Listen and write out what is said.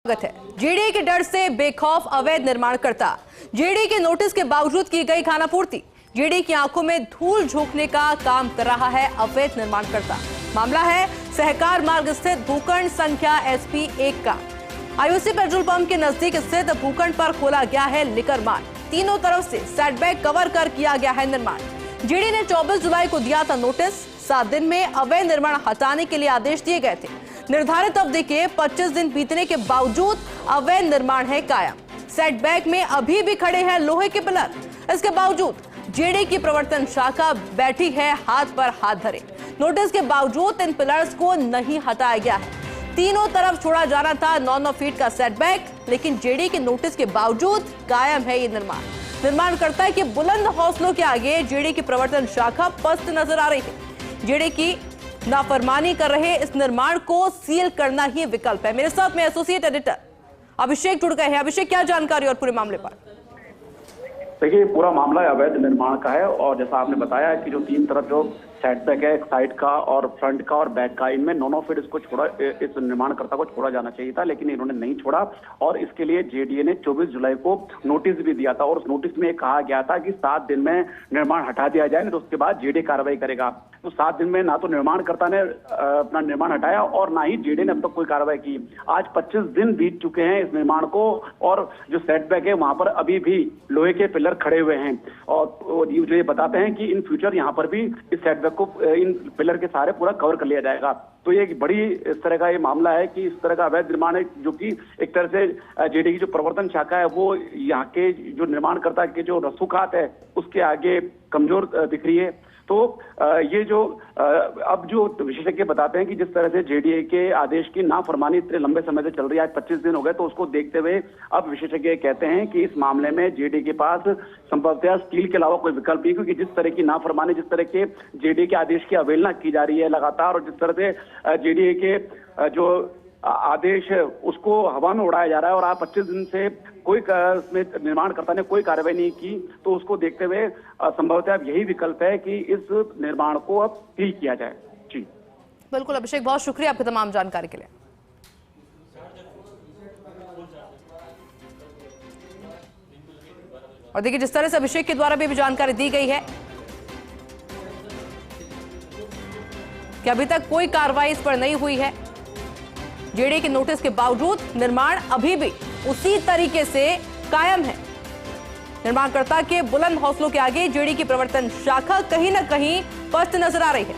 है। जेडीए के डर से बेखौफ अवैध निर्माणकर्ता, जेडीए के नोटिस के बावजूद की गई खानापूर्ति, जेडीए की आंखों में धूल झोंकने का काम कर रहा है अवैध निर्माणकर्ता। मामला है सहकार मार्ग स्थित भूखंड संख्या SP 1 का। आईओसी पेट्रोल पंप के नजदीक स्थित भूखंड पर खोला गया है लिकर मार्ट। तीनों तरफ से सेटबैक कवर कर किया गया है निर्माण। जेडीए ने 24 जुलाई को दिया था नोटिस। 7 दिन में अवैध निर्माण हटाने के लिए आदेश दिए गए थे। निर्धारित अवधि के 25 दिन बीतने के बावजूद अवैध निर्माण है कायम। सेटबैक में अभी भी खड़े हैं लोहे के पिलर। इसके बावजूद जेडीए की प्रवर्तन शाखा बैठी है हाथ पर हाथ धरे। नोटिस के बावजूद इन पिलर्स को नहीं हटाया गया है। तीनों तरफ छोड़ा जाना था 9-9 फीट का सेटबैक, लेकिन जेडीए के नोटिस के बावजूद कायम है ये निर्माण। निर्माणकर्ता के बुलंद हौसलों के आगे जेडीए की प्रवर्तन शाखा पस्त नजर आ रही है। जेडीए की नाफरमानी कर रहे इस निर्माण को सील करना ही विकल्प है। मेरे साथ में एसोसिएट एडिटर अभिषेक जुड़ गए हैं। अभिषेक, क्या जानकारी और पूरे मामले पर? देखिए, पूरा मामला अवैध निर्माण का है और जैसा आपने बताया कि जो तीन तरफ जो सेटबैक है, एक साइड का और फ्रंट का और बैक का, इनमें 9-9 फीट इसको छोड़ा, इस निर्माणकर्ता को छोड़ा जाना चाहिए था, लेकिन इन्होंने नहीं छोड़ा और इसके लिए जेडीए ने 24 जुलाई को नोटिस भी दिया था और उस नोटिस में कहा गया था कि 7 दिन में निर्माण हटा दिया जाए, नहीं तो उसके बाद जेडीए कार्रवाई करेगा। तो 7 दिन में ना तो निर्माणकर्ता ने अपना निर्माण हटाया और ना ही जेडीए ने अब तक कोई कार्रवाई की। आज 25 दिन बीत चुके हैं इस निर्माण को और जो सेटबैक है वहां पर अभी भी लोहे के पिलर खड़े हुए हैं और जो ये बताते हैं कि इन फ्यूचर यहाँ पर भी इस सेटबैक को इन पिलर के सहारे पूरा कवर कर लिया जाएगा। तो ये एक बड़ी इस तरह का ये मामला है कि इस तरह का अवैध निर्माण है जो कि एक तरह से जेडीए की जो प्रवर्तन शाखा है वो यहाँ के जो निर्माणकर्ता के जो रसूखात है उसके आगे कमजोर दिख रही है। तो ये जो अब जो विशेषज्ञ बताते हैं कि जिस तरह से जेडीए के आदेश की नाफरमानी इतने लंबे समय से चल रही है, आज 25 दिन हो गए, तो उसको देखते हुए अब विशेषज्ञ कहते हैं कि इस मामले में जेडीए के पास संभवतः स्टील के अलावा कोई विकल्प नहीं, क्योंकि जिस तरह की नाफरमानी, जिस तरह के जेडीए के आदेश की अवहेलना की जा रही है लगातार और जिस तरह से जेडीए के जो आदेश है उसको हवा में उड़ाया जा रहा है और आप 25 दिन से कोई इसमें निर्माणकर्ता ने कोई कार्रवाई नहीं की, तो उसको देखते हुए संभवतः अब यही विकल्प है कि इस निर्माण को अब सील किया जाए। जी बिल्कुल अभिषेक, बहुत शुक्रिया आपकी तमाम जानकारी के लिए। और देखिए, जिस तरह से अभिषेक के द्वारा भी जानकारी दी गई है कि अभी तक कोई कार्रवाई इस पर नहीं हुई है। जेडीए के नोटिस के बावजूद निर्माण अभी भी उसी तरीके से कायम है। निर्माणकर्ता के बुलंद हौसलों के आगे जेडीए की प्रवर्तन शाखा कहीं ना कहीं पस्त नजर आ रही है।